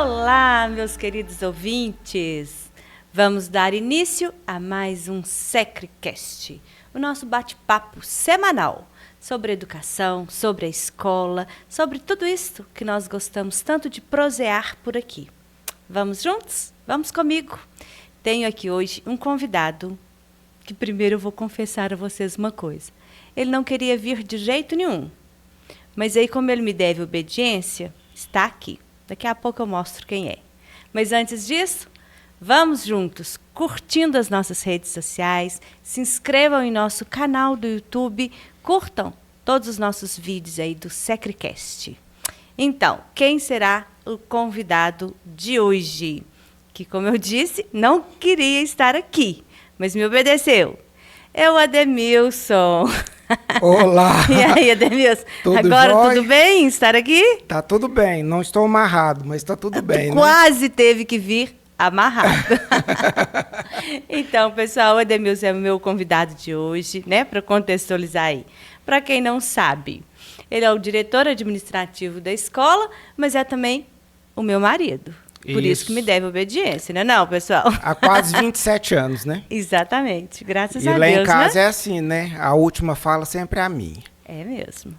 Olá, meus queridos ouvintes! Vamos dar início a mais um SecreCast, o nosso bate-papo semanal sobre educação, sobre a escola, sobre tudo isso que nós gostamos tanto de prosear por aqui. Vamos juntos? Vamos comigo! Tenho aqui hoje um convidado que primeiro eu vou confessar a vocês uma coisa. Ele não queria vir de jeito nenhum, mas aí como ele me deve obediência, está aqui. Daqui a pouco eu mostro quem é. Mas antes disso, vamos juntos, curtindo as nossas redes sociais, se inscrevam em nosso canal do YouTube, curtam todos os nossos vídeos aí do SecreCast. Então, quem será o convidado de hoje? Que, como eu disse, não queria estar aqui, mas me obedeceu. É o Ademilson. Olá! E aí, Ademilson? Agora jóia? tudo bem estar aqui? Tá tudo bem, não estou amarrado, mas tá tudo bem, né? Quase teve que vir amarrado. Então, pessoal, o Ademilson é o meu convidado de hoje, né? Para contextualizar aí. Para quem não sabe, ele é o diretor administrativo da escola, mas é também o meu marido. Por isso que me deve obediência, né? Não, pessoal? Há quase 27 anos, né? Exatamente, graças E a lá Deus, em casa né? é assim, né? A última fala sempre é a minha. É mesmo.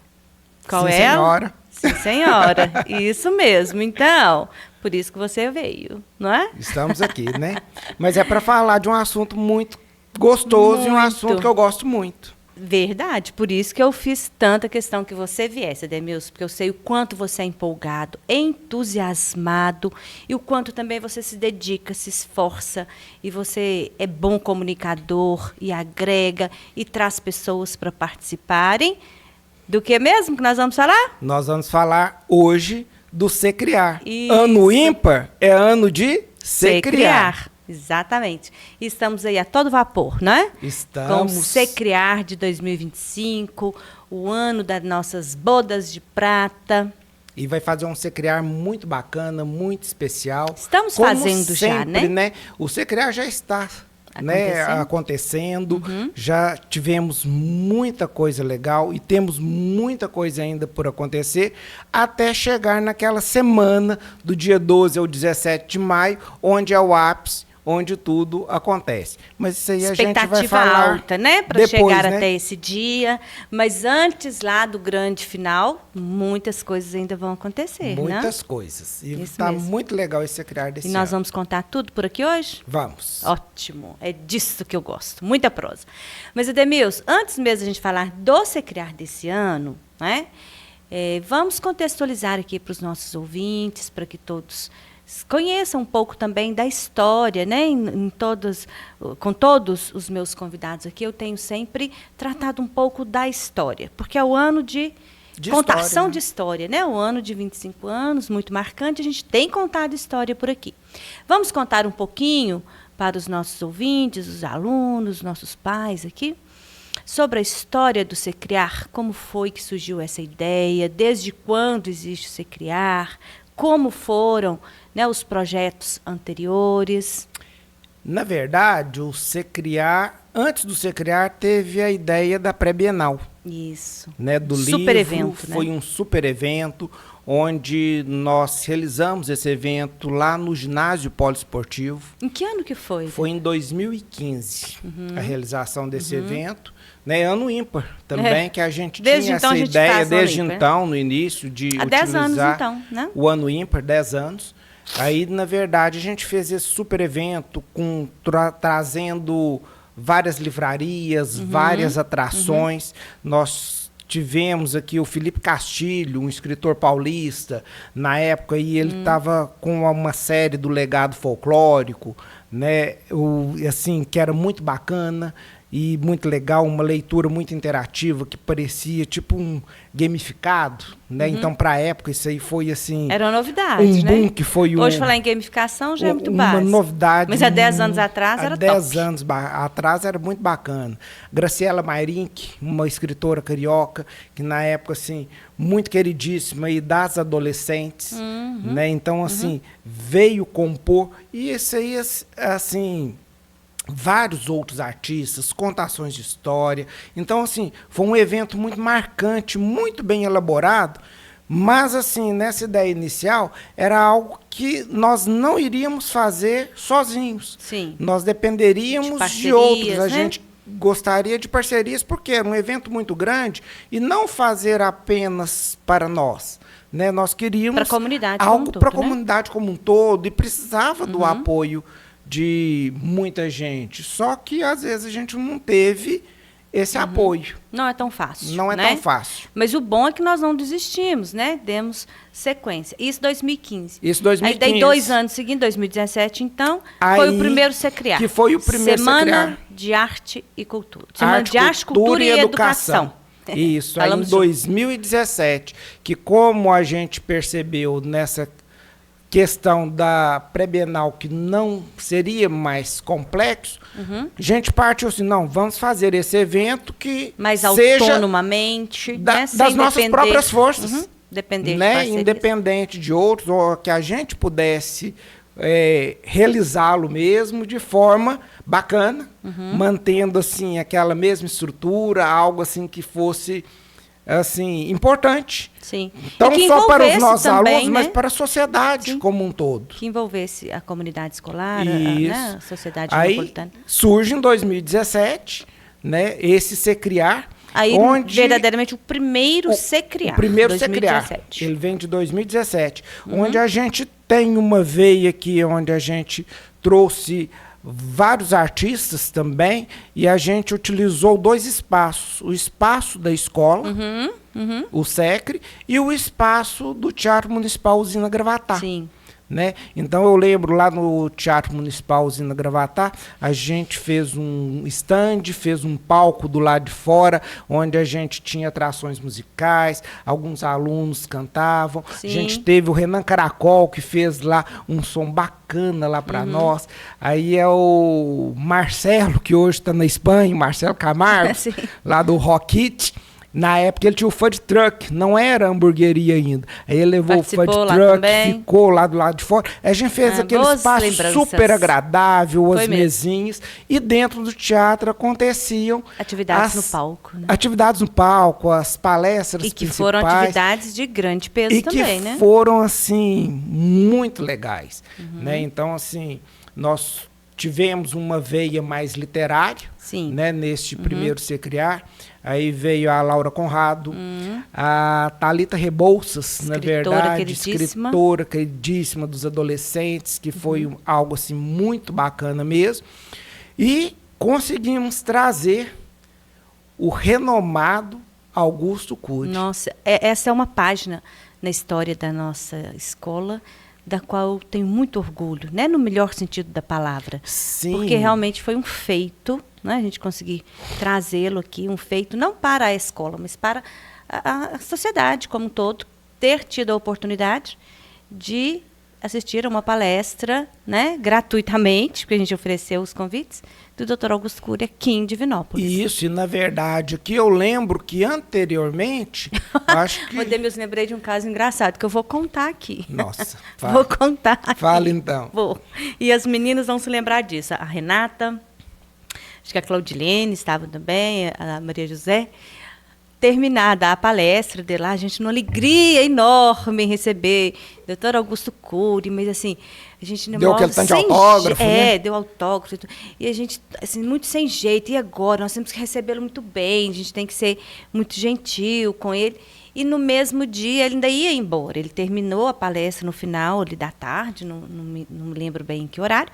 Qual Sim, é? senhora. Sim, senhora. Isso mesmo. Então, por isso que você veio, não é? Estamos aqui, né? Mas é para falar de um assunto muito gostoso e um assunto que eu gosto muito. Verdade, por isso que eu fiz tanta questão que você viesse, Ademilson, porque eu sei o quanto você é empolgado, entusiasmado e o quanto também você se dedica, se esforça e você é bom comunicador e agrega e traz pessoas para participarem. Do que mesmo que nós vamos falar? Nós vamos falar hoje do Secriar. Isso. Ano ímpar é ano de Secriar. Exatamente. E estamos aí a todo vapor, né? Estamos. Com o Secriar de 2025, o ano das nossas bodas de prata. E vai fazer um Secriar muito bacana, muito especial. Estamos Como fazendo sempre, já, né? O Secriar já está acontecendo. Uhum. Já tivemos muita coisa legal e temos muita coisa ainda por acontecer até chegar naquela semana do dia 12 ao 17 de maio, onde é o ápice, onde tudo acontece. Mas isso aí a gente vai falar alta, né? Para depois, chegar né? até esse dia. Mas antes lá do grande final, muitas coisas ainda vão acontecer, né? Muitas coisas. E Isso está mesmo. muito legal esse Secriar desse E nós ano. vamos contar tudo por aqui hoje? Vamos. Ótimo, é disso que eu gosto, muita prosa. Mas, Ademilson, antes mesmo de a gente falar do Secriar desse ano, né, vamos contextualizar aqui para os nossos ouvintes, para que todos conheçam um pouco também da história, né? Com todos os meus convidados aqui, eu tenho sempre tratado um pouco da história, porque é o ano de contação história, né? de história, né? O ano de 25 anos, muito marcante, a gente tem contado história por aqui. Vamos contar um pouquinho para os nossos ouvintes, os alunos, nossos pais aqui, sobre a história do Secriar, como foi que surgiu essa ideia, desde quando existe o Secriar, como foram, né, os projetos anteriores. Na verdade, o Secriar, antes do Secriar, teve a ideia da pré-bienal. Isso. Né, do Super livro, evento, né? foi um super evento, onde nós realizamos esse evento lá no ginásio poliesportivo. Em que ano que foi? Foi em 2015 a realização desse evento. Né, ano ímpar também, que a gente Desde tinha então essa a gente ideia, faz o ano desde ímpar, então, no início, de Há 10 anos, utilizar então, né? o ano ímpar, 10 anos. Aí, na verdade, a gente fez esse super evento trazendo várias livrarias, várias atrações. Nós tivemos aqui o Felipe Castilho, um escritor paulista. Na época aí ele estava com uma série do Legado Folclórico, né? Assim, que era muito bacana e muito legal, uma leitura muito interativa que parecia tipo um gamificado, né? Então, para a época, isso aí foi assim... Era uma novidade, um né? boom que foi Hoje falar em gamificação já é muito uma básico. novidade. Mas há 10 anos atrás era top. Há 10 top. anos atrás era muito bacana. Graciela Mairink, uma escritora carioca, que na época, assim, muito queridíssima e das adolescentes, né? Então, assim, veio compor. E isso aí, assim... vários outros artistas, contações de história. Então, assim, foi um evento muito marcante, muito bem elaborado, Mas, assim, nessa ideia inicial, era algo que nós não iríamos fazer sozinhos. Sim. Nós dependeríamos de outros. A gente gostaria de parcerias, porque era um evento muito grande, e não fazer apenas para nós. Né? Nós queríamos algo para a comunidade como um todo, e precisava do apoio de muita gente. Só que, às vezes, a gente não teve esse apoio. Não é tão fácil. Não é tão fácil. Mas o bom é que nós não desistimos, né? Demos sequência. Isso 2015. Isso 2015. Aí, 2 anos seguindo, 2017, então, foi o primeiro SECRIAR. Que foi o primeiro Semana de Arte e Cultura. Semana de Arte, Cultura e Educação. Isso, aí em 2017, que como a gente percebeu nessa questão da pré-bienal que não seria mais complexo, a gente partiu assim, não, vamos fazer esse evento que mais seja autonomamente, das nossas próprias forças, depender né, independente de outros, ou que a gente pudesse realizá-lo mesmo de forma bacana, mantendo assim aquela mesma estrutura, algo assim que fosse assim importante. Sim. Então, só para os nossos também, alunos, mas para a sociedade como um todo. Que envolvesse a comunidade escolar, né, a sociedade metropolitana. Aí surge em 2017, né, esse SECRIAR. Aí, verdadeiramente, o primeiro SECRIAR. O primeiro SECRIAR. Ele vem de 2017. Onde a gente tem uma veia aqui, onde a gente trouxe vários artistas também, e a gente utilizou 2 espaços. O espaço da escola, o SECRI, e o espaço do Teatro Municipal Usina Gravatá. Sim. Né? Então, eu lembro lá no Teatro Municipal Usina Gravatá, a gente fez um stand, fez um palco do lado de fora, onde a gente tinha atrações musicais, alguns alunos cantavam. Sim. A gente teve o Renan Caracol, que fez lá um som bacana lá para nós. Aí é o Marcelo, que hoje está na Espanha, Marcelo Camargo, lá do Rock It. Na época ele tinha o food truck, não era hamburgueria ainda. Aí ele levou o food truck, ficou lá do lado de fora. A gente fez aquele espaço super agradável, as mesinhas. E dentro do teatro aconteciam atividades no palco. Né? Atividades no palco, as palestras principais. E que foram atividades de grande peso também, né? E que foram, assim, muito legais. Né? Então, assim, nós tivemos uma veia mais literária, né, neste primeiro SECRIAR. Aí veio a Laura Conrado, a Thalita Rebouças, na verdade, escritora queridíssima dos adolescentes, que foi algo assim muito bacana mesmo. E conseguimos trazer o renomado Augusto Cury. Nossa, essa é uma página na história da nossa escola, da qual eu tenho muito orgulho, né, no melhor sentido da palavra. Sim. Porque realmente foi um feito, né, a gente conseguir trazê-lo aqui, um feito não para a escola, mas para a sociedade como um todo, ter tido a oportunidade de assistir a uma palestra, né, gratuitamente, porque a gente ofereceu os convites, do Dr. Augusto Cury aqui em Divinópolis. Isso, e na verdade, aqui eu lembro que anteriormente, acho que... Eu lembrei de um caso engraçado, que eu vou contar aqui. Nossa, fala. Vou contar aqui. Fala então. Vou. E as meninas vão se lembrar disso. A Renata, acho que a Claudilene estava também, a Maria José. Terminada a palestra de lá, a gente numa alegria enorme em receber o Dr. Augusto Cury, mas assim, a gente deu aquele tanto de autógrafo, né? Deu autógrafo. E a gente, assim, muito sem jeito. E agora? Nós temos que recebê-lo muito bem, a gente tem que ser muito gentil com ele. E no mesmo dia ele ainda ia embora. Ele terminou a palestra no final ali da tarde, não me lembro bem em que horário,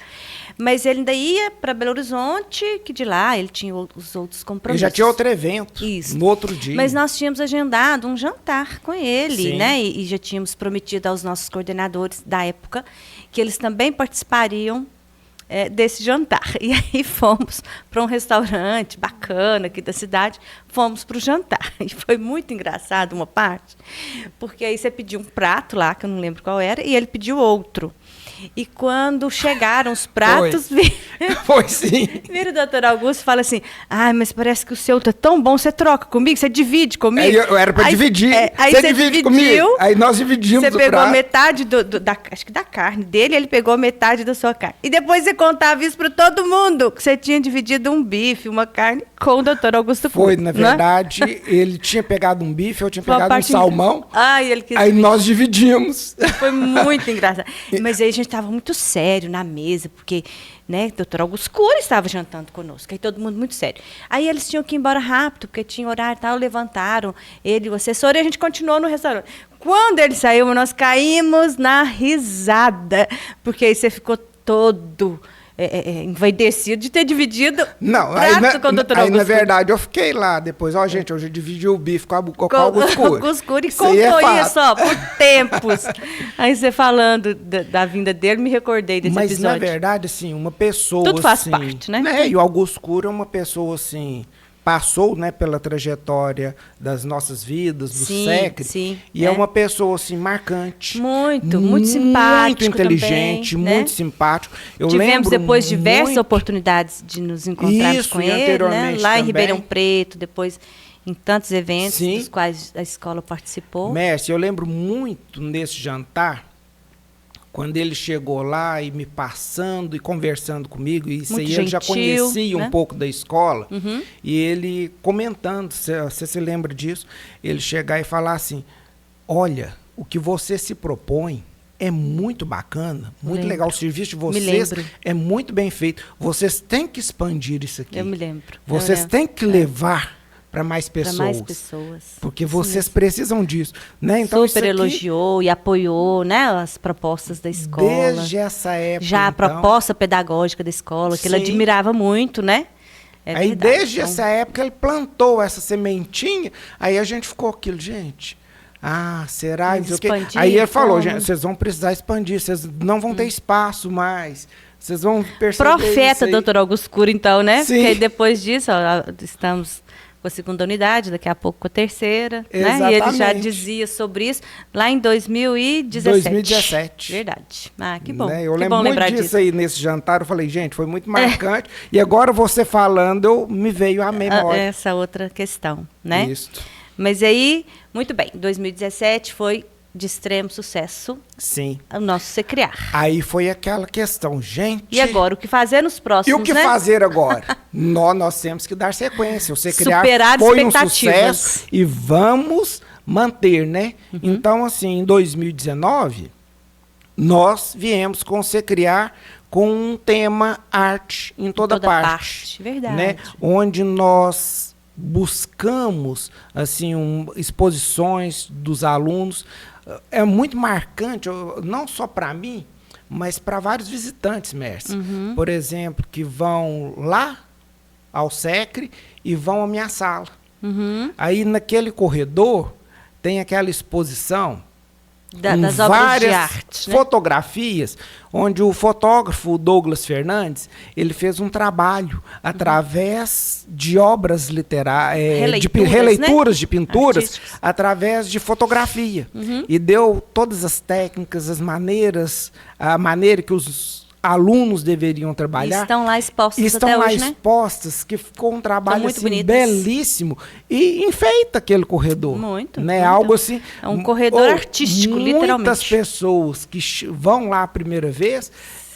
mas ele ainda ia para Belo Horizonte, que de lá ele tinha os outros compromissos. Ele já tinha outro evento. Isso. No outro dia. Mas nós tínhamos agendado um jantar com ele, né? E já tínhamos prometido aos nossos coordenadores da época que eles também participariam desse jantar. E aí fomos para um restaurante bacana aqui da cidade, fomos para o jantar. E foi muito engraçado uma parte, porque aí você pediu um prato lá, que eu não lembro qual era, e ele pediu outro. E quando chegaram os pratos, Foi sim. Vira o doutor Augusto e fala assim, mas parece que o seu tá tão bom, você troca comigo, você divide comigo. Aí eu era pra dividir. Aí você você divide dividiu, comigo. Aí nós dividimos você o pegou prato. metade acho que da carne dele, ele pegou metade da sua carne. E depois você contava isso pra todo mundo, que você tinha dividido um bife, uma carne com o doutor Augusto Foi, Cury, na né? verdade, ele tinha pegado um bife, eu tinha Foi uma pegado um parte salmão. ele quis Aí dividir. nós dividimos. Foi muito engraçado. Mas aí a gente estava muito sério na mesa, porque, né, o doutor Augusto Cury estava jantando conosco, aí todo mundo muito sério. Aí eles tinham que ir embora rápido, porque tinha horário e tal, levantaram ele e o assessor, e a gente continuou no restaurante. Quando ele saiu, nós caímos na risada, porque aí você ficou todo envaidecido de ter dividido Não, prato com o doutor aí Augusto na Cury. verdade eu fiquei lá depois. Gente, hoje eu dividi o bife com o Augusto Cury. Augusto Cury Isso aí é contou fato. isso, ó, por tempos. Aí você falando da vinda dele, me recordei desse Mas, episódio. na verdade, assim, uma pessoa... Tudo faz assim, parte, né? E o Augusto Cury é uma pessoa, assim... Passou, né, pela trajetória das nossas vidas, do SECRE. Sim, e é uma pessoa, assim, marcante. Muito simpático muito inteligente, também, né? muito simpático. Eu Tivemos lembro depois diversas muito- oportunidades de nos encontrarmos Isso, com e ele, né? anteriormente Lá em também. Ribeirão Preto, depois em tantos eventos Sim. dos quais a escola participou. Mestre, eu lembro muito nesse jantar, quando ele chegou lá e me passando e conversando comigo, e isso Muito aí ele já gentil, conhecia né? um pouco da escola, Uhum. e ele comentando, você se lembra disso, ele chegar e falar assim, olha, o que você se propõe é muito bacana, muito Lembro. legal, o serviço de Me vocês lembro. é muito bem feito, vocês têm que expandir isso aqui, Eu me lembro. vocês têm que levar para mais para pessoas. mais pessoas. Porque Isso vocês mesmo. precisam disso, né? Então isso Super aqui, elogiou e apoiou, né, as propostas da escola. desde essa época. Já a então, proposta pedagógica da escola, que ele Sim. admirava muito, né? É aí verdade. desde Então, essa época ele plantou essa sementinha, aí a gente ficou aquilo, gente. Será? Mas Não sei o quê. expandir Aí ele falou, como? gente, vocês vão precisar expandir, vocês não vão ter espaço mais. Vocês vão perceber isso Profeta, aí. doutor Augusto Cury, então, né? Sim. Porque aí depois disso, ó, estamos com a segunda unidade, daqui a pouco com a terceira, né? E ele já Exatamente. dizia sobre isso lá em 2017. 2017. Verdade. Que bom. Né? Eu que lembro bom muito lembrar disso disso. aí nesse jantar. Eu falei, gente, foi muito marcante. E agora você falando, me veio à memória. Essa outra questão, né? Isso. Mas aí, muito bem, 2017 foi de extremo sucesso Sim. o nosso Se Criar. Aí foi aquela questão, gente. E agora, o que fazer nos E próximos, o que né? fazer agora? nós temos que dar sequência. Você criar Superar foi um expectativas. sucesso e vamos manter, né? Então, assim, em 2019, nós viemos com Se Criar com um tema arte em toda parte. Verdade. Né? Onde nós buscamos assim exposições dos alunos. É muito marcante, não só para mim, mas para vários visitantes, mestre. Por exemplo, que vão lá ao SECRE e vão à minha sala. Aí naquele corredor tem aquela exposição com das obras de várias arte, né? fotografias, onde o fotógrafo Douglas Fernandes ele fez um trabalho através de obras literárias, de releituras, né? de pinturas, Artísticas. através de fotografia. E deu todas as técnicas, as maneiras, a maneira que os alunos deveriam trabalhar. E estão lá expostas Estão até lá hoje, né? expostas, que ficou um trabalho muito assim, bonitas. belíssimo e enfeita aquele corredor. Muito, né? muito. Algo assim. É um corredor artístico, muitas literalmente. pessoas que vão lá a primeira vez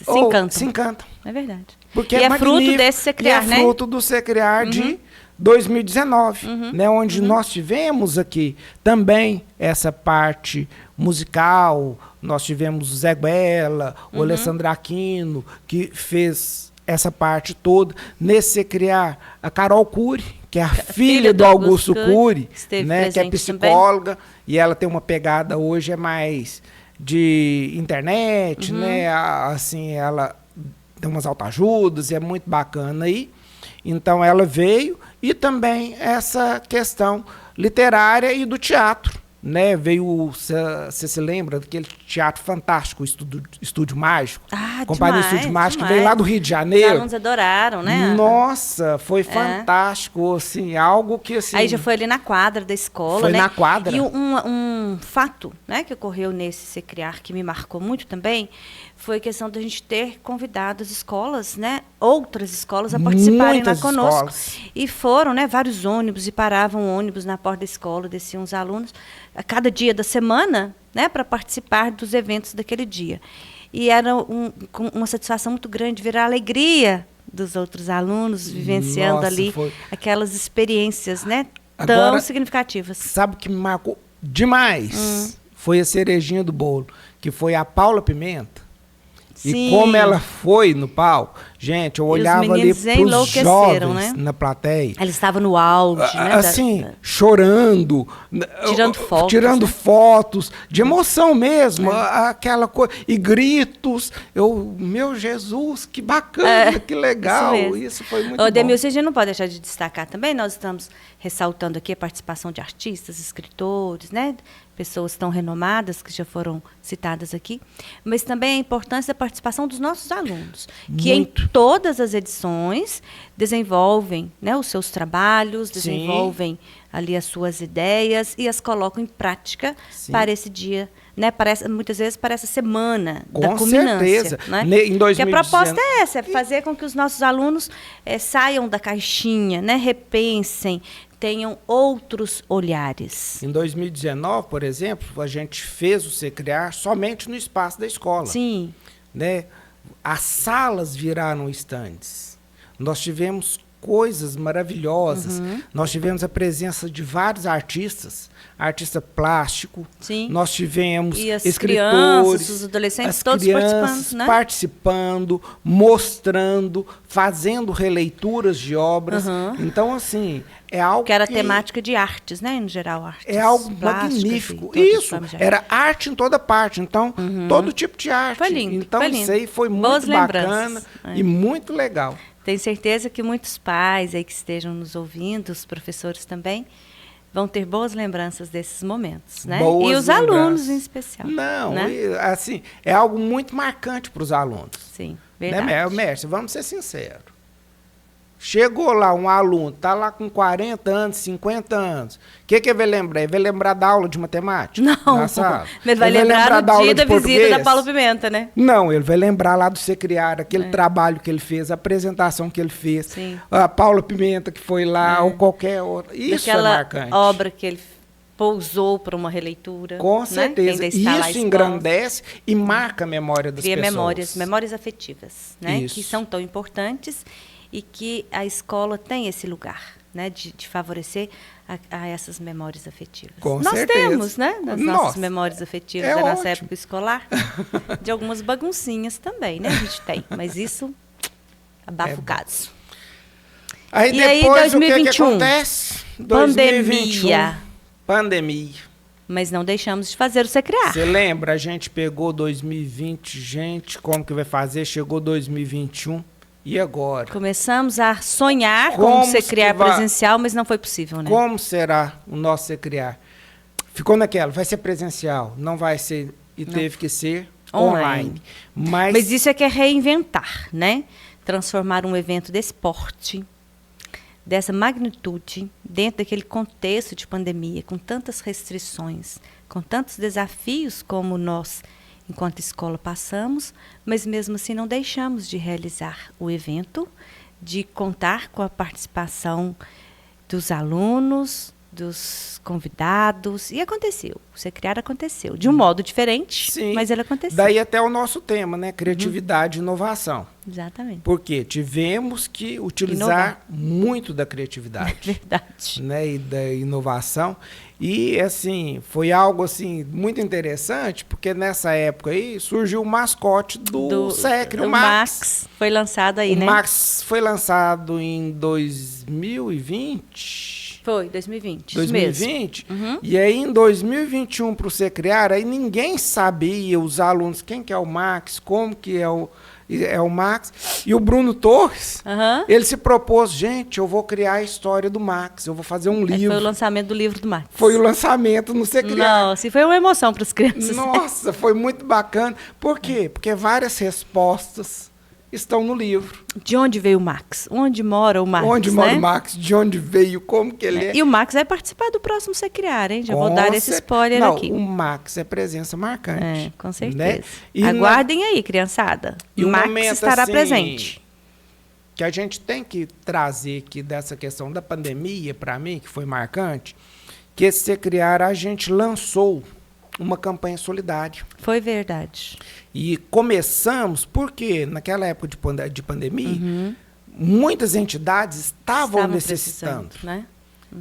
Se encantam. se encantam. É verdade. Porque E é magnífico, fruto desse Se Criar, e né? é fruto do Se Criar de 2019, né? Onde nós tivemos aqui também essa parte musical. Nós tivemos o Zé Guela, o Alessandro Aquino, que fez essa parte toda. Nesse Se Criar, a Carol Cury, que é a filha do Augusto Cury, esteve né? Que é presente psicóloga, e ela tem uma pegada hoje é mais de internet, né? Assim, ela tem umas autoajudas e é muito bacana aí. Então ela veio, e também essa questão literária e do teatro, né? Veio, você se lembra daquele teatro fantástico, Estúdio Mágico? Companhia Estúdio Mágico, que veio lá do Rio de Janeiro. Os alunos adoraram, né? Nossa, foi fantástico, assim, algo que assim... Aí já foi ali na quadra da escola, foi né? na quadra. E um fato, né, que ocorreu nesse Secriar, que me marcou muito também, foi a questão da gente ter convidado as escolas, né, outras escolas a participarem lá conosco. Escolas. E foram, né, vários ônibus, e paravam ônibus na porta da escola, desciam os alunos, a cada dia da semana, né, para participar dos eventos daquele dia. E era uma satisfação muito grande ver a alegria dos outros alunos vivenciando ali aquelas experiências, né, tão significativas. Sabe o que me marcou demais? Foi a cerejinha do bolo, que foi a Paula Pimenta. Sim. E como ela foi no palco, gente, eu olhava ali pros jovens, né, na plateia. Ela estava no auge, né? Assim, chorando, tirando fotos, de emoção mesmo, aquela coisa, e gritos. Meu Jesus, que bacana, que legal. Isso foi muito bom. Demilson, a gente não pode deixar de destacar também, nós estamos ressaltando aqui a participação de artistas, escritores, né? Pessoas tão renomadas que já foram citadas aqui, mas também a importância da participação dos nossos alunos, que em todas as edições desenvolvem, né, os seus trabalhos, desenvolvem ali as suas ideias e as colocam em prática para esse dia, né, muitas vezes para essa semana da culminância. Com certeza. Né? Em 2019... Que a proposta é essa, é fazer com que os nossos alunos saiam da caixinha, né, repensem, tenham outros olhares. Em 2019, por exemplo, a gente fez o Secriar somente no espaço da escola. Sim. Né? As salas viraram estandes. Nós tivemos coisas maravilhosas. Nós tivemos a presença de vários artistas, artista plástico. Sim. Nós tivemos e as escritores, crianças, os adolescentes, todos participando, mostrando, fazendo releituras de obras. Então, assim, é algo que era temática de artes, né? Em geral, artes. É algo magnífico. Isso, era arte em toda parte. Então, todo tipo de arte. Foi lindo. Então, foi lindo. Isso aí foi muito bacana e muito legal. Tenho certeza que muitos pais aí que estejam nos ouvindo, os professores também, vão ter boas lembranças desses momentos, né? E os alunos em especial. Não, né? Assim, é algo muito marcante para os alunos. Sim, verdade. Né, mestre? Vamos ser sinceros. Chegou lá um aluno, está lá com 40 anos, 50 anos. O que ele vai lembrar? Ele vai lembrar da aula de matemática? Não, na sala? Ele vai lembrar do dia da visita da Paula Pimenta, né? Não, ele vai lembrar lá do Secriar, aquele trabalho que ele fez, a apresentação que ele fez. Sim. A Paula Pimenta que foi lá, ou qualquer outra. Isso é marcante. Aquela obra que ele pousou para uma releitura. Com certeza. Isso engrandece e marca a memória das pessoas. Cria memórias afetivas, né? Que são tão importantes e que a escola tem esse lugar, né, de favorecer a essas memórias afetivas. Com certeza. Nós temos, né, das nossas memórias afetivas da nossa época escolar, de algumas baguncinhas também, né, a gente tem, mas isso abafa o caso. Aí depois 2021, o que acontece? 2021, pandemia. Mas não deixamos de fazer o Secriar. Você lembra? A gente pegou 2020, gente, como que vai fazer? Chegou 2021. E agora? Começamos a sonhar com o Secriar presencial, mas não foi possível, né? Como será o nosso Secriar? Ficou naquela, vai ser presencial, não vai ser, e não. Teve que ser online. Mas isso é que é reinventar, né? Transformar um evento desse porte, dessa magnitude, dentro daquele contexto de pandemia, com tantas restrições, com tantos desafios como nós, enquanto escola, passamos, mas mesmo assim não deixamos de realizar o evento, de contar com a participação dos alunos, dos convidados, e aconteceu. O Secriar aconteceu, de um modo diferente, sim, mas ele aconteceu. Daí até o nosso tema, né? Criatividade e inovação. Exatamente. Porque tivemos que utilizar muito da criatividade. Verdade. Né? E da inovação. E, assim, foi algo, assim, muito interessante, porque nessa época aí surgiu o mascote do Secre, o Max. Foi lançado aí, né? O Max foi lançado em 2020. Foi, 2020. 2020. E aí, em 2021, para o Secriar, aí ninguém sabia, os alunos, quem que é o Max, como que é o... é o Max. E o Bruno Torres, ele se propôs, gente, eu vou criar a história do Max, eu vou fazer um livro. Foi o lançamento do livro do Max. Foi o lançamento no Você Criar. Nossa, e foi uma emoção para as crianças. Nossa, foi muito bacana. Por quê? Porque várias respostas estão no livro. De onde veio o Max? Onde mora o Max? Onde mora o Max? De onde veio? Como que ele é? E o Max vai participar do próximo Você Criar, hein? Já vou dar esse spoiler aqui. O Max é presença marcante. Com certeza. Né? E aguardem aí, criançada. E o Max momento, estará assim, presente. Que a gente tem que trazer aqui dessa questão da pandemia, para mim, que foi marcante, que esse Você Criar, a gente lançou uma campanha solidária. Foi verdade. E começamos porque, naquela época de pandemia, muitas entidades estavam necessitando,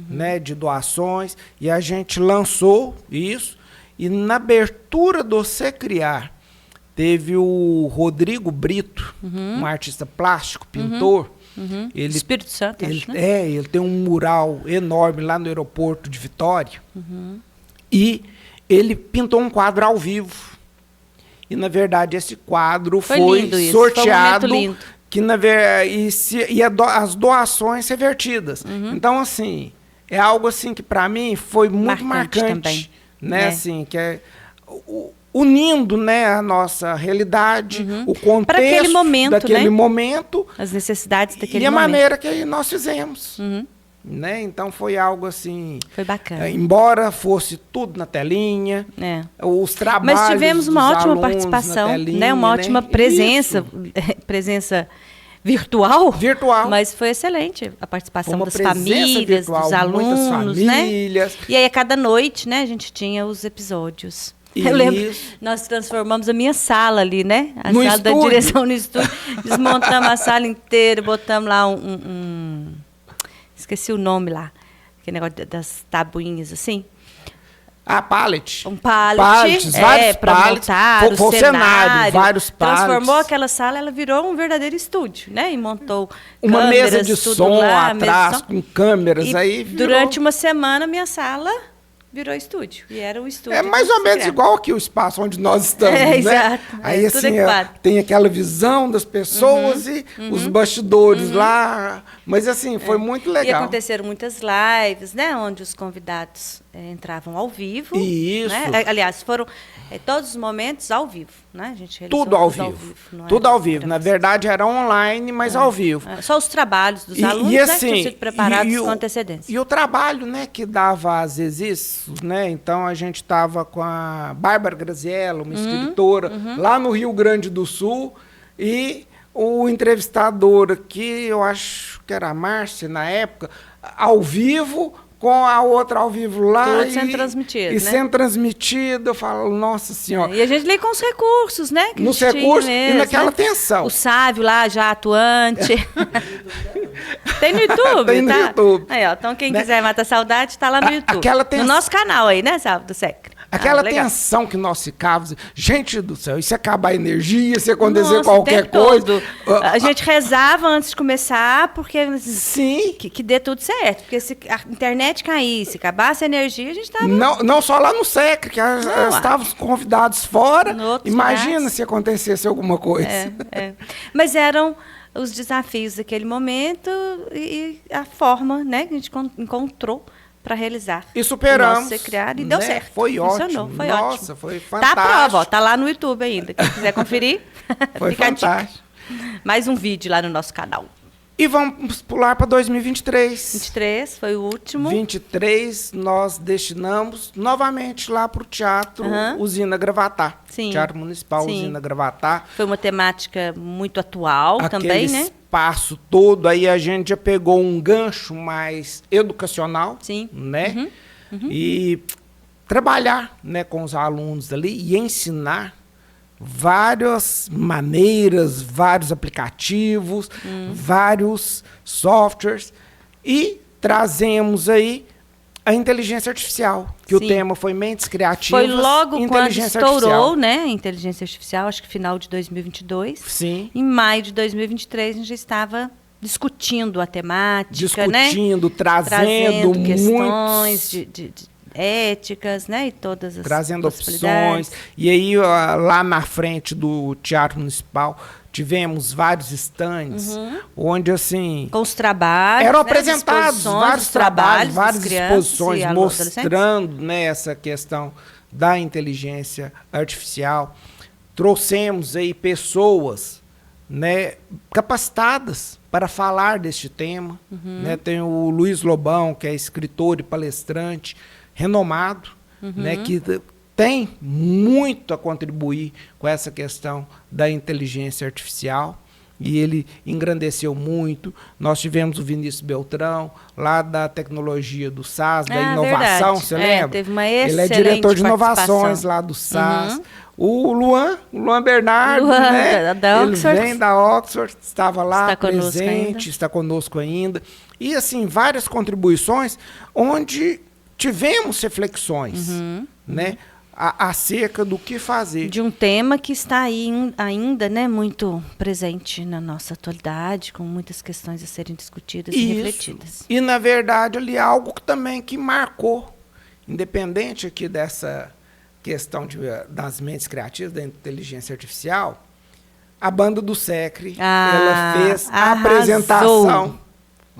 né, de doações, e a gente lançou isso. E na abertura do Você Criar, teve o Rodrigo Brito, um artista plástico, pintor. Ele, Espírito Santo, ele, acho, né? Ele tem um mural enorme lá no aeroporto de Vitória. E ele pintou um quadro ao vivo. E, na verdade, esse quadro foi sorteado. Foi um lindo. Que, as doações revertidas. Então, assim, é algo assim que, para mim, foi muito marcante também. Né? Assim, que é unindo, né, a nossa realidade, o contexto daquele momento, as necessidades daquele momento. E a maneira que nós fizemos. Né? Então foi algo assim. Foi bacana. Embora fosse tudo na telinha, os trabalhos. Mas tivemos uma ótima alunos participação, telinha, né? Uma ótima presença virtual. Mas foi excelente a participação das famílias, virtual, dos alunos, famílias, né? E aí a cada noite, né, a gente tinha os episódios. Eu lembro, nós transformamos a minha sala ali, né? A sala da direção no estúdio. Desmontamos a sala inteira, botamos lá esqueci o nome lá. Aquele negócio das tabuinhas assim. Pallet. Um pallet. Vários para montar o cenário. Vários pallets. Transformou aquela sala, ela virou um verdadeiro estúdio, né? E montou uma câmeras, mesa de som lá, atrás, com câmeras. E aí durante uma semana, minha sala virou estúdio. E era o estúdio. É mais ou menos igual aqui o espaço onde nós estamos, né? Exato. Aí, assim, tem aquela visão das pessoas e os bastidores lá. Mas, assim, foi muito legal. E aconteceram muitas lives, né? Onde os convidados entravam ao vivo. Isso. Né? Aliás, foram todos os momentos ao vivo, né? A gente tudo ao vivo. Tudo ao vivo. Na verdade, era online, mas ao vivo. Só os trabalhos dos alunos, assim, né? Que tinham sido preparados com antecedência. E o trabalho, né? Que dava, às vezes, isso, né? Então, a gente estava com a Bárbara Graziella, uma escritora, lá no Rio Grande do Sul, e o entrevistador aqui, eu acho que era a Márcia, na época, ao vivo, com a outra ao vivo lá. Tudo sendo transmitido, né? Sendo transmitido, eu falo, nossa senhora. E a gente lê com os recursos, né? Nos recursos mesmo, e naquela tensão. O Sávio lá, já atuante. Tem no YouTube, Tem no YouTube. Aí, ó, então quem quiser matar saudade, tá lá no YouTube. No nosso canal aí, né, Sávio, do SECRE. Aquela tensão que nós ficávamos, gente do céu, e se acabar a energia, se acontecer qualquer coisa. A gente rezava antes de começar, porque sim. Que dê tudo certo. Porque se a internet caísse, acabasse a energia, a gente estava... Não só lá no SECRE, que estávamos convidados fora. Imagina lugares. Se acontecesse alguma coisa. Mas eram os desafios daquele momento e a forma, né, que a gente encontrou para realizar. E superamos. Você criar e deu certo. Foi Funcionou, ótimo. Foi Nossa, ótimo. foi fantástico. Tá a prova, ó, tá lá no YouTube ainda. Quem quiser conferir, foi fica fantástico. Mais um vídeo lá no nosso canal. E vamos pular para 2023. 23 foi o último. 23 nós destinamos novamente lá para o Teatro Usina Gravatar. Sim. Teatro Municipal Usina Gravatar. Foi uma temática muito atual também, né? Espaço todo, aí a gente já pegou um gancho mais educacional, sim, né? E trabalhar, né, com os alunos ali e ensinar várias maneiras, vários aplicativos, vários softwares, e trazemos aí a inteligência artificial, que sim. O tema foi mentes criativas. Foi logo quando estourou, artificial. Né, a inteligência artificial, acho que final de 2022. Sim. Em maio de 2023, a gente já estava discutindo a temática, né? Trazendo questões de éticas, né, e todas as trazendo opções. E aí, lá na frente do Teatro Municipal, tivemos vários stands, onde assim... Com os trabalhos, eram né, apresentados vários trabalhos, várias exposições e mostrando, né, essa questão da inteligência artificial. Trouxemos aí pessoas, né, capacitadas para falar deste tema. Né? Tem o Luiz Lobão, que é escritor e palestrante renomado, né, que tem muito a contribuir com essa questão da inteligência artificial. E ele engrandeceu muito. Nós tivemos o Vinícius Beltrão, lá da tecnologia do SAS, da inovação, você lembra? Teve uma excelente Ele é diretor de inovações lá do SAS. O Luan Bernardo, né? Da ele Oxford. vem da Oxford, estava lá Está conosco presente, ainda. está conosco ainda. E, assim, várias contribuições onde tivemos reflexões, né? Acerca do que fazer. De um tema que está aí ainda, né, muito presente na nossa atualidade, com muitas questões a serem discutidas e refletidas. E, na verdade, ali algo que marcou, independente aqui dessa questão das mentes criativas, da inteligência artificial, a banda do Secre, ela fez a apresentação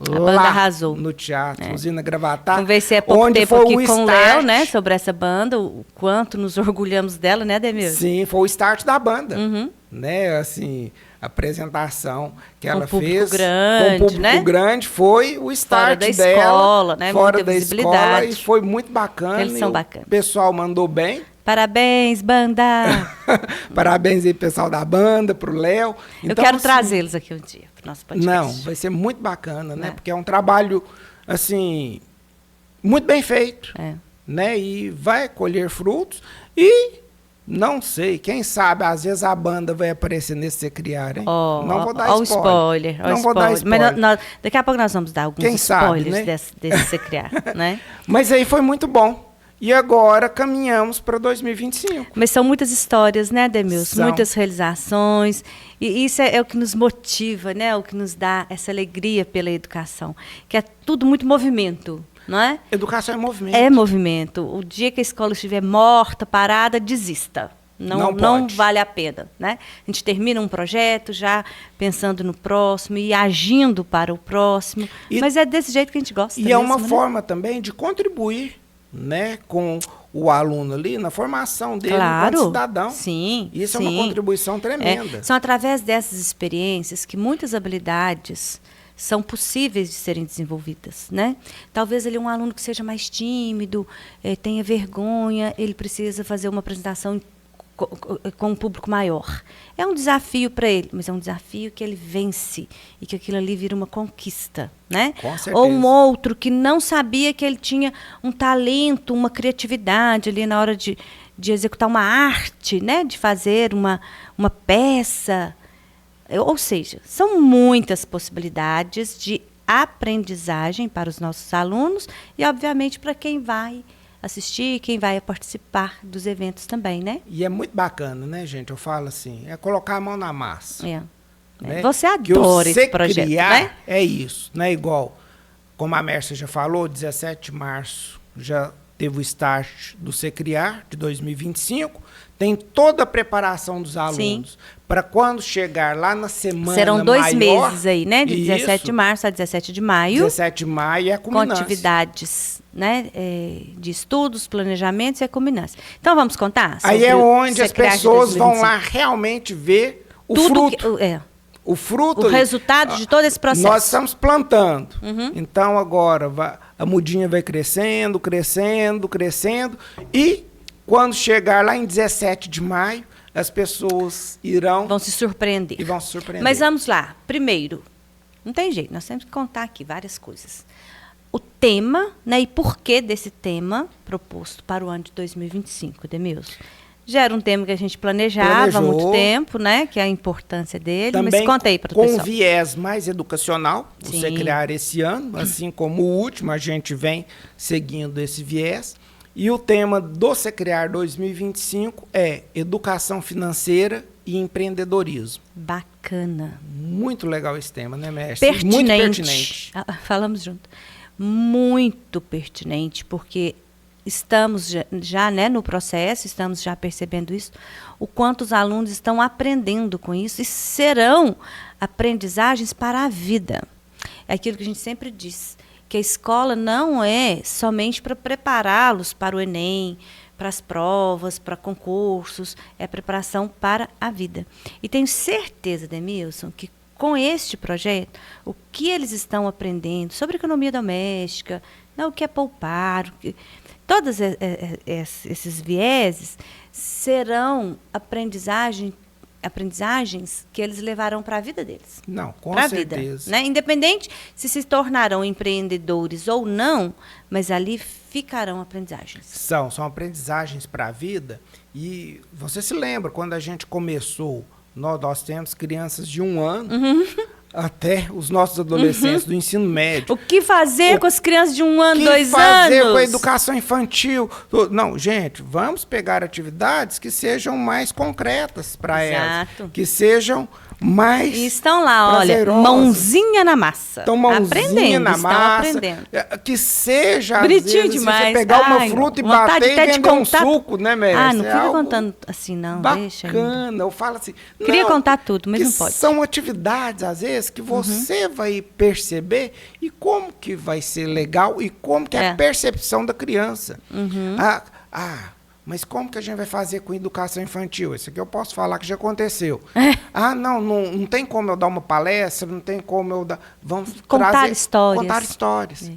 A banda arrasou. No Teatro Usina Gravatá. Conversei há pouco tempo aqui com o Léo, né, sobre essa banda, o quanto nos orgulhamos dela, né, Ademir? Sim, foi o start da banda. Né, assim, a apresentação que ela fez grande, com o público, né? grande, foi o start fora da dela. Escola, né? Fora muita da escola, e foi muito bacana. Eles são bacanas. O pessoal mandou bem. Parabéns, banda! Parabéns aí, pessoal da banda, pro Léo. Então, eu quero trazê-los aqui um dia pro nosso podcast. Não, vai ser muito bacana, né? Porque é um trabalho, assim, muito bem feito. Né? E vai colher frutos. E, não sei, quem sabe, às vezes a banda vai aparecer nesse Você Criar, hein? Não vou dar spoiler. Não vou dar spoiler. Mas daqui a pouco nós vamos dar alguns spoilers, né? desse Você Criar, né? Mas aí foi muito bom. E agora caminhamos para 2025. Mas são muitas histórias, né, Ademilson? Muitas realizações. E isso é o que nos motiva, né? O que nos dá essa alegria pela educação. Que é tudo muito movimento, não é? Educação é movimento. É movimento. O dia que a escola estiver morta, parada, desista. Não vale a pena, né? A gente termina um projeto já pensando no próximo e agindo para o próximo. Mas é desse jeito que a gente gosta. E mesmo, é uma forma também de contribuir, né, com o aluno ali na formação dele enquanto cidadão. Sim. Isso é uma contribuição tremenda. São através dessas experiências que muitas habilidades são possíveis de serem desenvolvidas, né? Talvez ele um aluno que seja mais tímido, tenha vergonha, ele precisa fazer uma apresentação com um público maior. É um desafio para ele, mas é um desafio que ele vence e que aquilo ali vira uma conquista, né? Com certeza. Ou um outro que não sabia que ele tinha um talento, uma criatividade ali na hora de executar uma arte, né? De fazer uma peça. Ou seja, são muitas possibilidades de aprendizagem para os nossos alunos e, obviamente, para quem vai assistir, quem vai participar dos eventos também, né? E é muito bacana, né, gente? Eu falo assim, é colocar a mão na massa. Né? Você adora esse projeto, né? É isso, né? Igual, como a Mércia já falou, 17 de março já teve o start do Você Criar, de 2025. Tem toda a preparação dos alunos para quando chegar lá na semana Serão 2 maior, meses aí, né? De 17 de março a 17 de maio. 17 de maio é a culminância. Com atividades, né, de estudos, planejamentos e a culminância. Então, vamos contar? Aí é onde as pessoas vão lá realmente ver o fruto. O fruto. O resultado de todo esse processo. Nós estamos plantando. Então, agora, a mudinha vai crescendo, crescendo, crescendo. E, quando chegar lá em 17 de maio, as pessoas vão se surpreender. E vão se surpreender. Mas vamos lá. Primeiro, não tem jeito, nós temos que contar aqui várias coisas. O tema, né, e porquê desse tema proposto para o ano de 2025, Demilson? Já era um tema que a gente planejava há muito tempo, né? Que é a importância dele. Também mas conta aí para o pessoal. Com viés mais educacional, Você Criar esse ano, assim como o último, a gente vem seguindo esse viés. E o tema do Você Criar 2025 é Educação Financeira e Empreendedorismo. Bacana. Muito legal esse tema, né, mestre? Pertinente. Muito pertinente. Falamos junto. Muito pertinente, porque estamos já, né, no processo, estamos já percebendo isso, o quanto os alunos estão aprendendo com isso e serão aprendizagens para a vida. É aquilo que a gente sempre diz, que a escola não é somente para prepará-los para o Enem, para as provas, para concursos, é preparação para a vida. E tenho certeza, Demilson, que com este projeto, o que eles estão aprendendo sobre economia doméstica, o que é poupar, todos esses vieses serão aprendizagens que eles levarão para a vida deles. Não, com certeza. Vida, né? Independente se tornarão empreendedores ou não, mas ali ficarão aprendizagens. São aprendizagens para a vida. E você se lembra, quando a gente começou, nós temos crianças de 1 ano até os nossos adolescentes do ensino médio. O que fazer com as crianças de 1 ano, 2 anos? O que fazer com a educação infantil? Não, gente, vamos pegar atividades que sejam mais concretas para elas. Que sejam mais e estão lá, olha, mãozinha na massa. Estão mãozinha na massa. Aprendendo. Que seja, bonitinho às vezes, demais. Você pegar uma fruta e bater e vender um suco, né, mestre? Não fica contando assim, não. Bacana. Deixa aí. Eu falo assim. Queria contar tudo, mas não pode. São atividades, às vezes, que você vai perceber e como que vai ser legal e como que é a percepção da criança. Mas como que a gente vai fazer com educação infantil? Isso aqui eu posso falar que já aconteceu. Não tem como eu dar uma palestra, não tem como eu dar... Vamos contar histórias. Contar histórias.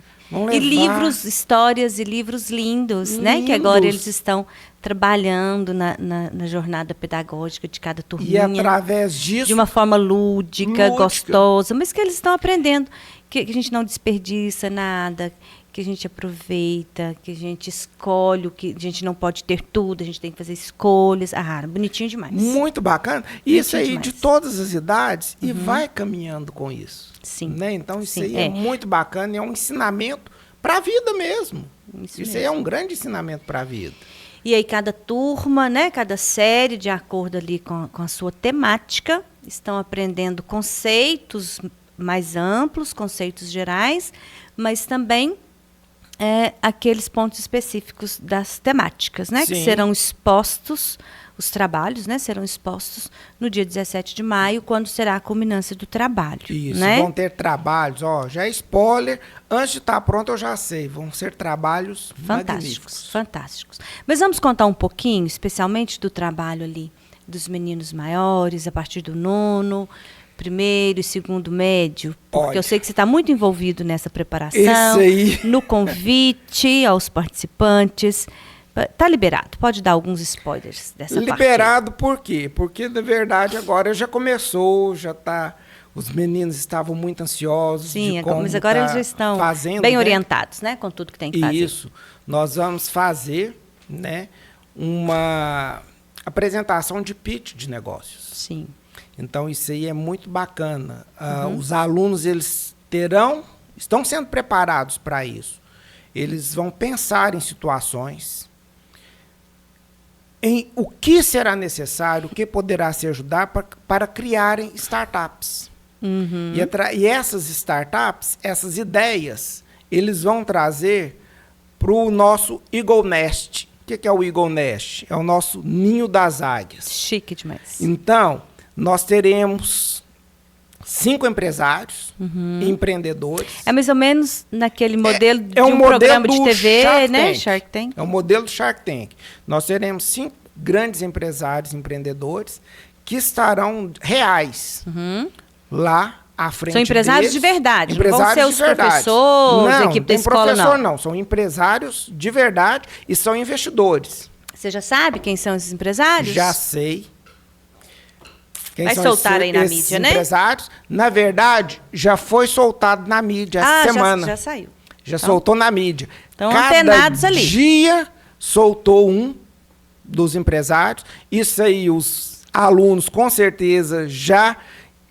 E livros, histórias e livros lindos, né? Que agora eles estão trabalhando na jornada pedagógica de cada turminha. E através disso... De uma forma lúdica, gostosa, mas que eles estão aprendendo. Que a gente não desperdiça nada, que a gente aproveita, que a gente escolhe, que a gente não pode ter tudo, a gente tem que fazer escolhas. Bonitinho demais. Muito bacana. E isso aí de todas as idades e vai caminhando com isso. Sim. Né? Então isso aí é muito bacana e é um ensinamento para a vida mesmo. Isso aí é um grande ensinamento para a vida. E aí cada turma, né, cada série, de acordo ali com a sua temática, estão aprendendo conceitos mais amplos, conceitos gerais, mas também aqueles pontos específicos das temáticas, né? Que serão expostos, os trabalhos, né? Serão expostos no dia 17 de maio, quando será a culminância do trabalho. Isso, né? Vão ter trabalhos, já é spoiler, antes de estar pronto eu já sei, vão ser trabalhos magníficos. Fantásticos. Mas vamos contar um pouquinho, especialmente do trabalho ali dos meninos maiores, a partir do 9º, 1º e 2º médio, porque eu sei que você está muito envolvido nessa preparação, no convite aos participantes. Está liberado, pode dar alguns spoilers dessa parte. Liberado por quê? Porque, na verdade, agora já começou, os meninos estavam muito ansiosos. Sim, mas agora eles já estão bem orientados, né, com tudo que tem que fazer. Isso, nós vamos fazer, né, uma apresentação de pitch de negócios. Sim. Então, isso aí é muito bacana. Os alunos, eles estão sendo preparados para isso. Eles vão pensar em situações, em o que será necessário, o que poderá se ajudar para criarem startups. E essas startups, essas ideias, eles vão trazer para o nosso Eagle Nest. O que é o Eagle Nest? É o nosso ninho das águias. Chique demais. Então, nós teremos 5 empresários, empreendedores. É mais ou menos naquele modelo de um programa de TV, né? Shark Tank. É o modelo do Shark Tank. Nós teremos 5 grandes empresários, empreendedores, que estarão reais lá à frente São empresários deles. de verdade, empresários não vão ser os professores, a equipe da escola, não. São empresários de verdade e são investidores. Você já sabe quem são esses empresários? Já sei. Vai soltar aí na mídia, né? Empresários, na verdade, já foi soltado na mídia essa semana. Já saiu. Já soltou na mídia. Estão antenados ali. Cada dia soltou um dos empresários. Isso aí, os alunos, com certeza, já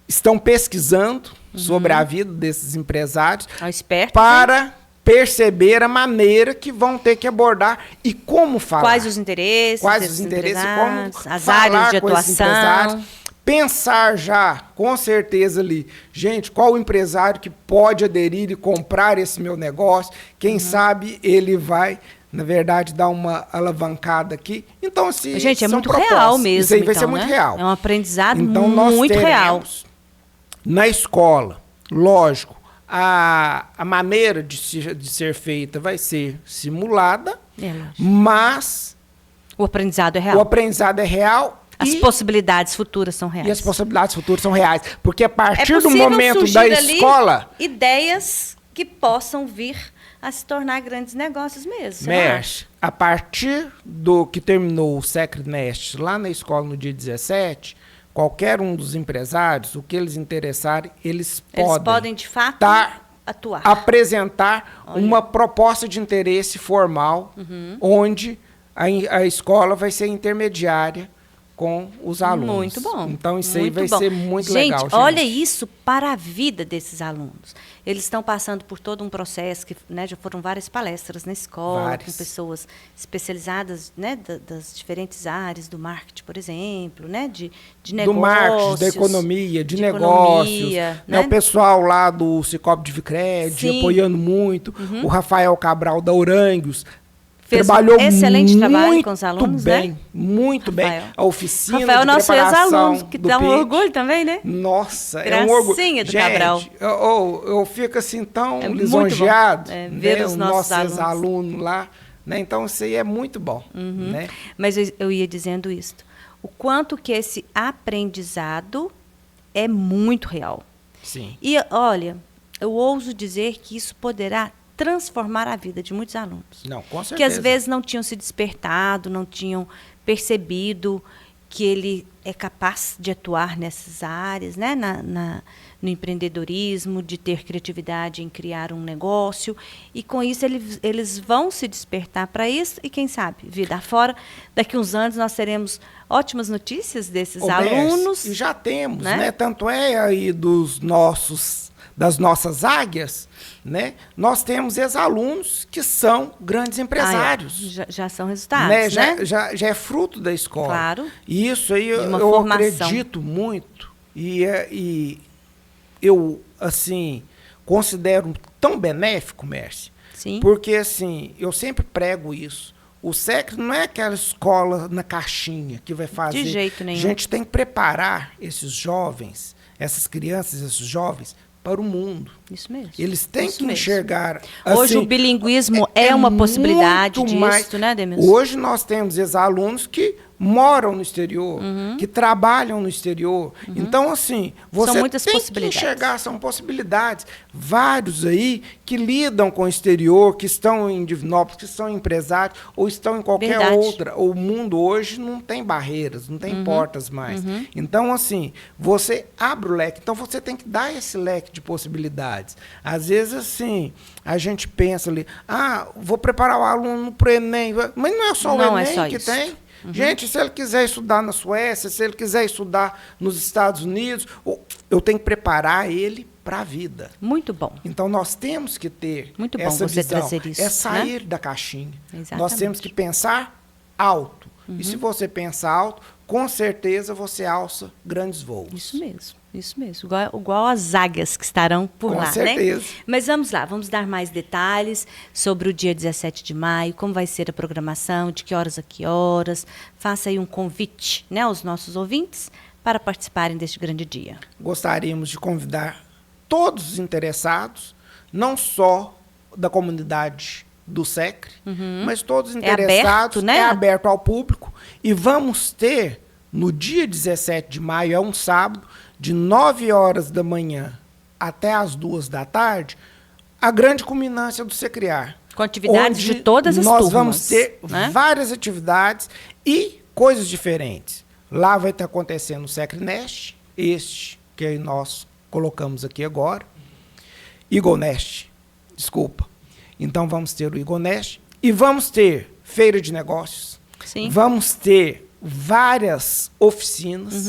estão pesquisando sobre a vida desses empresários para perceber a maneira que vão ter que abordar e como falar. Quais os interesses, como as áreas de atuação. Pensar já, com certeza ali, gente, qual o empresário que pode aderir e comprar esse meu negócio? Quem sabe ele vai na verdade, dar uma alavancada aqui. Então, assim, gente, é muito propostas. real mesmo. Isso aí vai então, ser muito real. É um aprendizado então, nós muito real. Na escola, lógico, a maneira de ser feita vai ser simulada, mas o aprendizado é real. O aprendizado é real. As possibilidades futuras são reais. E as possibilidades futuras são reais. Porque a partir do momento da escola... ideias que possam vir a se tornar grandes negócios mesmo. Mexe. A partir do que terminou o Secrinest lá na escola no dia 17, qualquer um dos empresários, o que eles interessarem, eles podem de fato, atuar. Apresentar uma proposta de interesse formal, onde a escola vai ser intermediária com os alunos. Muito bom. Então, isso aí vai ser muito legal, gente. Olha isso para a vida desses alunos. Eles estão passando por todo um processo, que já foram várias palestras na escola, com pessoas especializadas das diferentes áreas, do marketing, por exemplo, de negócios. Do marketing, da economia, de negócios. O pessoal lá do Cicobi de Vicred, apoiando muito. O Rafael Cabral da Orangues, trabalhou excelente trabalho com os alunos, muito bem. A oficina Rafael, de nosso preparação ex-aluno, que dá um orgulho também, né? Nossa, Gracinha é um orgulho. Do Cabral. Eu fico assim tão lisonjeado ver os nossos ex-alunos lá. Então, isso aí é muito bom. Mas eu ia dizendo isso. O quanto que esse aprendizado é muito real. Sim. E, olha, eu ouso dizer que isso poderá transformar a vida de muitos alunos. Não, com certeza. Que às vezes não tinham se despertado, não tinham percebido que ele é capaz de atuar nessas áreas, no empreendedorismo, de ter criatividade em criar um negócio. E com isso eles vão se despertar para isso e, quem sabe, vida afora. Daqui uns anos nós teremos ótimas notícias desses alunos. E já temos, Tanto é aí das nossas águias, nós temos ex-alunos que são grandes empresários. Já são resultados, Já é fruto da escola. Claro. E isso aí eu acredito muito. E eu, assim, considero tão benéfico, Mércia. Sim. Porque, assim, eu sempre prego isso. O SECRE não é aquela escola na caixinha que vai fazer. De jeito nenhum. A gente tem que preparar esses jovens, essas crianças, esses jovens, para o mundo. Isso mesmo. Eles têm que enxergar. Hoje o bilinguismo é uma possibilidade disso, né, Demilson? Hoje nós temos ex-alunos que moram no exterior, que trabalham no exterior. Então, assim, você tem que enxergar, são possibilidades. Vários aí que lidam com o exterior, que estão em Divinópolis, que são empresários, ou estão em qualquer outra. O mundo hoje não tem barreiras, não tem portas mais. Então, assim, você abre o leque. Então, você tem que dar esse leque de possibilidades. Às vezes, assim, a gente pensa ali, vou preparar o aluno para o Enem. Mas não é só o Enem que tem. Gente, se ele quiser estudar na Suécia, se ele quiser estudar nos Estados Unidos, eu tenho que preparar ele para a vida. Muito bom. Então, nós temos que ter muito bom essa você visão. Trazer isso, é sair da caixinha. Exatamente. Nós temos que pensar alto. E se você pensa alto, com certeza você alça grandes voos. Isso mesmo. Isso mesmo, igual as águias que estarão por lá, Com certeza. Mas vamos lá, vamos dar mais detalhes sobre o dia 17 de maio, como vai ser a programação, de que horas a que horas. Faça aí um convite, aos nossos ouvintes para participarem deste grande dia. Gostaríamos de convidar todos os interessados, não só da comunidade do SECRE, mas todos os interessados. É aberto ao público. E vamos ter, no dia 17 de maio, é um sábado, de 9 horas da manhã até as 2 da tarde, a grande culminância do SECREAR. Com atividades de todas as turmas. Nós vamos ter várias atividades e coisas diferentes. Lá vai estar acontecendo o SECRINEST, este que nós colocamos aqui agora, IGONEST, desculpa. Então vamos ter o IGONEST e vamos ter feira de negócios. Sim. Vamos ter várias oficinas,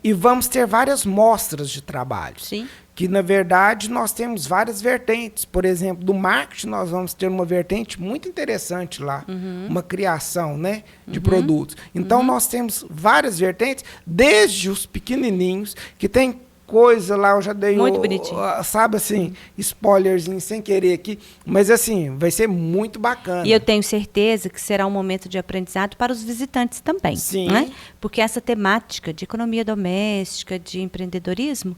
e vamos ter várias mostras de trabalho. Sim. Que, na verdade, nós temos várias vertentes. Por exemplo, do marketing, nós vamos ter uma vertente muito interessante lá, uma criação, de produtos. Então, nós temos várias vertentes, desde os pequenininhos, que têm coisa lá, eu já dei Muito bonitinho. sabe assim, spoilerzinho sem querer aqui, mas assim, vai ser muito bacana. E eu tenho certeza que será um momento de aprendizado para os visitantes também. Sim. Né? Porque essa temática de economia doméstica, de empreendedorismo,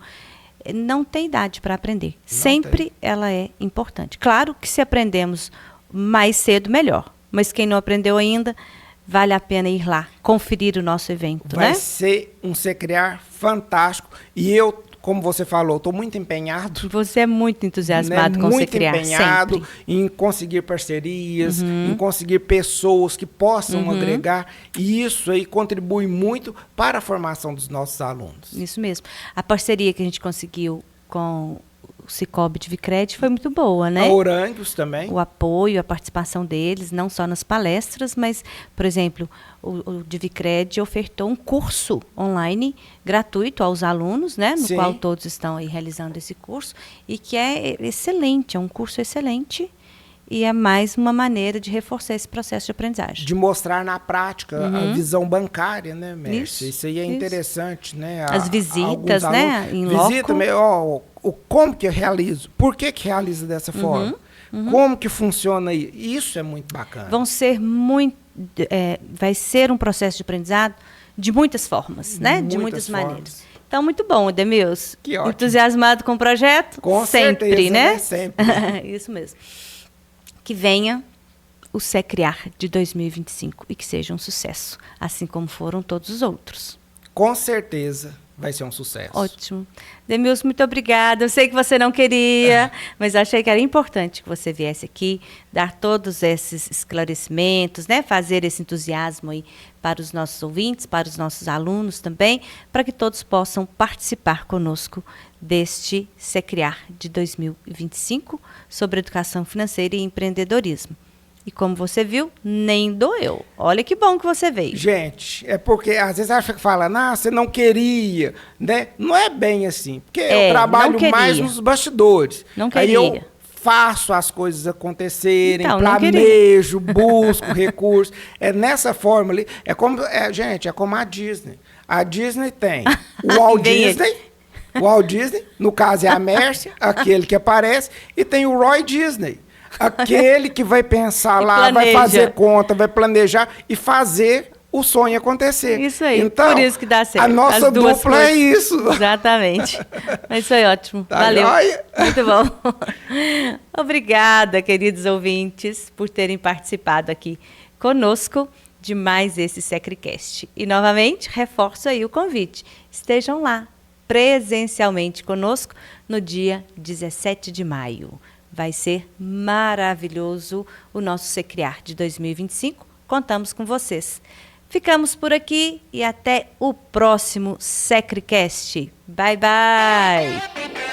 não tem idade para aprender. Sempre ela é importante. Claro que se aprendemos mais cedo, melhor. Mas quem não aprendeu ainda, vale a pena ir lá, conferir o nosso evento. Vai né? ser um Secriar fantástico. E eu, como você falou, estou muito empenhado. Você é muito entusiasmado com o Secriar, muito empenhado sempre. em conseguir parcerias, em conseguir pessoas que possam agregar. E isso aí contribui muito para a formação dos nossos alunos. Isso mesmo. A parceria que a gente conseguiu com o Cicobi Divicred foi muito boa, né? A Orangues também. O apoio, a participação deles, não só nas palestras, mas, por exemplo, o Divicred ofertou um curso online gratuito aos alunos, né? No Sim. qual todos estão aí realizando esse curso, e que é excelente, é um curso excelente, e é mais uma maneira de reforçar esse processo de aprendizagem. De mostrar na prática a visão bancária, né, Mércia? Isso aí é interessante, né? As visitas, né, em loco. Visita, como que eu realizo? Por que realiza dessa forma? Como que funciona aí? Isso é muito bacana. Vai ser um processo de aprendizado de muitas formas, né? De muitas maneiras. Então, muito bom, Edemilson. Que ótimo. Entusiasmado com o projeto? Com sempre, certeza, né? Sempre. Isso mesmo. Que venha o Secriar de 2025 e que seja um sucesso, assim como foram todos os outros. Com certeza vai ser um sucesso. Ótimo. Edemilson, muito obrigada. Eu sei que você não queria, mas achei que era importante que você viesse aqui, dar todos esses esclarecimentos, né? Fazer esse entusiasmo aí para os nossos ouvintes, para os nossos alunos também, para que todos possam participar conosco deste Secriar de 2025 sobre educação financeira e empreendedorismo. E como você viu, nem doeu. Olha que bom que você veio. Gente, é porque às vezes acha que fala, você não queria, né? Não é bem assim, porque eu trabalho mais nos bastidores. Não queria. Aí eu faço as coisas acontecerem, Então, planejo, busco recursos. É nessa forma ali. Gente, é como a Disney. A Disney tem o Walt Disney. O Walt Disney, no caso é a Mércia, aquele que aparece, e tem o Roy Disney. Aquele que vai pensar lá, vai fazer conta, vai planejar e fazer o sonho acontecer. Isso aí, então, por isso que dá certo. A nossa dupla é isso. Exatamente. Mas foi ótimo. Tá, valeu. Joia? Muito bom. Obrigada, queridos ouvintes, por terem participado aqui conosco de mais esse Secricast. E, novamente, reforço aí o convite. Estejam lá, presencialmente conosco, no dia 17 de maio. Vai ser maravilhoso o nosso Secriar de 2025. Contamos com vocês. Ficamos por aqui e até o próximo Secricast. Bye, bye!